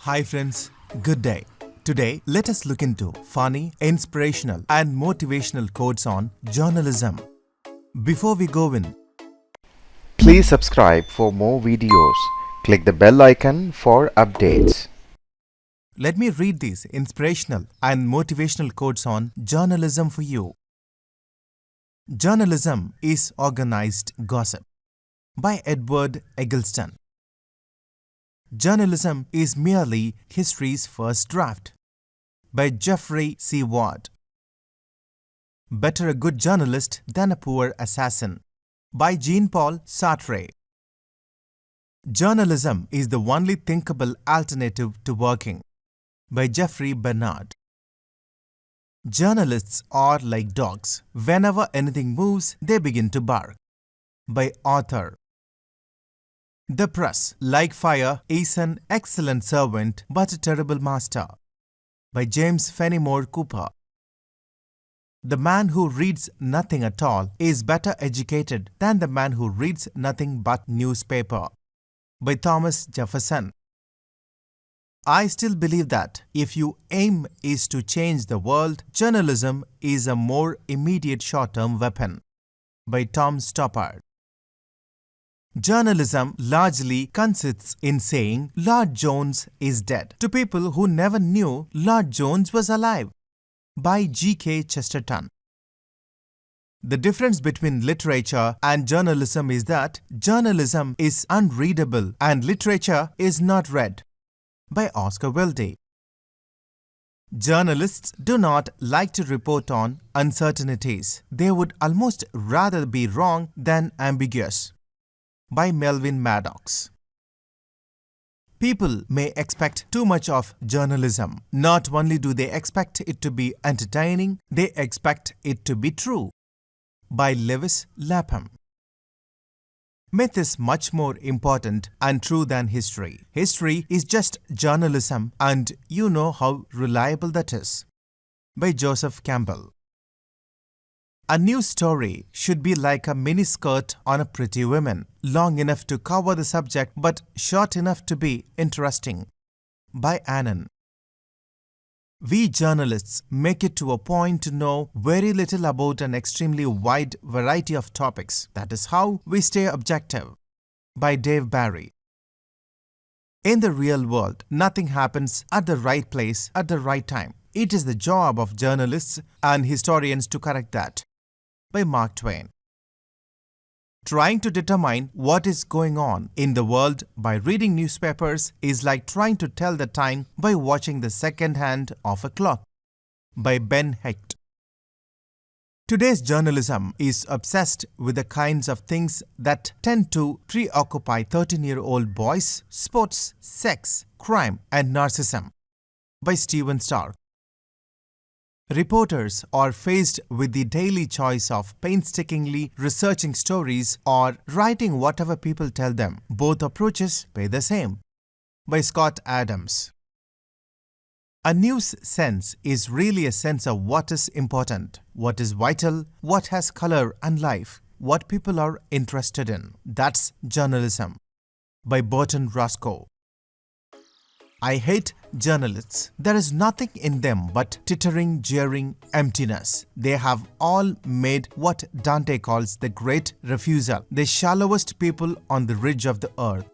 Hi friends, good day. Today, let us look into funny, inspirational and motivational quotes on journalism. Before we go in, Please subscribe for more videos. Click the bell icon for updates. let me read these inspirational and motivational quotes on journalism for you. Journalism is organized gossip by Edward Eggleston. Journalism is merely history's first draft by Geoffrey C Ward. Better a good journalist than a poor assassin by Jean-Paul Sartre. Journalism is the only thinkable alternative to working by Jeffrey Bernard. Journalists are like dogs. Whenever anything moves, they begin to bark by Arthur. The press, like fire, is an excellent servant but a terrible master by James Fenimore Cooper. The man who reads nothing at all is better educated than the man who reads nothing but newspaper by Thomas Jefferson. I still believe that if your aim is to change the world, journalism is a more immediate short-term weapon by Tom Stoppard. Journalism largely consists in saying Lord Jones is dead to people who never knew Lord Jones was alive by G.K. Chesterton. The difference between literature and journalism is that journalism is unreadable and literature is not read by Oscar Wilde. Journalists do not like to report on uncertainties. They would almost rather be wrong than ambiguous by Melvin Maddox. People may expect too much of journalism. Not only do they expect it to be entertaining, they expect it to be true by Lewis Lapham. Myth is much more important and true than history. History is just journalism and you know how reliable that is by Joseph Campbell. A news story should be like a miniskirt on a pretty woman, long enough to cover the subject but short enough to be interesting by Annan. We journalists make it to a point to know very little about an extremely wide variety of topics. That is how we stay objective by Dave Barry. In the real world, nothing happens at the right place at the right time. It is the job of journalists and historians to correct that by Mark Twain. Trying to determine what is going on in the world by reading newspapers is like trying to tell the time by watching the second hand of a clock by Ben Hecht. Today's journalism is obsessed with the kinds of things that tend to preoccupy 13-year-old boys: sports, sex, crime, and narcissism by Stephen Stark. Reporters are faced with the daily choice of painstakingly researching stories or writing whatever people tell them. Both approaches pay the same by Scott Adams. A news sense is really a sense of what is important, what is vital, what has color and life, what people are interested in. That's journalism by Burton Roscoe. I hate journalists. There is nothing in them but tittering, jeering emptiness. They have all made what Dante calls the great refusal, the shallowest people on the ridge of the earth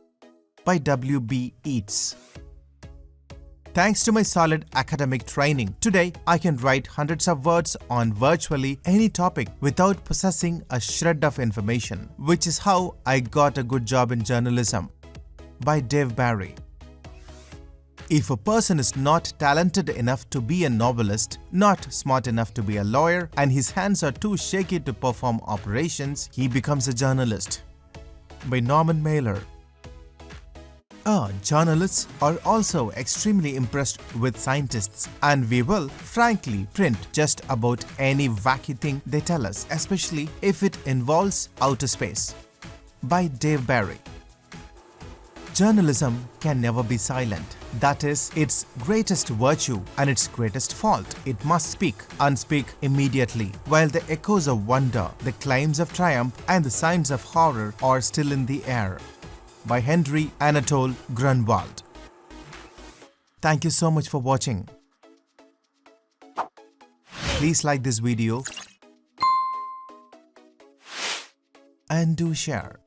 by W.B. Yeats. Thanks to my solid academic training, today I can write hundreds of words on virtually any topic without possessing a shred of information, which is how I got a good job in journalism by Dave Barry. If a person is not talented enough to be a novelist, not smart enough to be a lawyer, and his hands are too shaky to perform operations, he becomes a journalist by Norman Mailer. Journalists are also extremely impressed with scientists, and we will, frankly, print just about any wacky thing they tell us, especially if it involves outer space by Dave Barry. Journalism can never be silent. That is its greatest virtue and its greatest fault. It must speak and speak immediately. While the echoes of wonder, the claims of triumph, and the signs of horror are still in the air by Henry Anatole Grunwald. Thank you so much for watching. Please like this video and do share.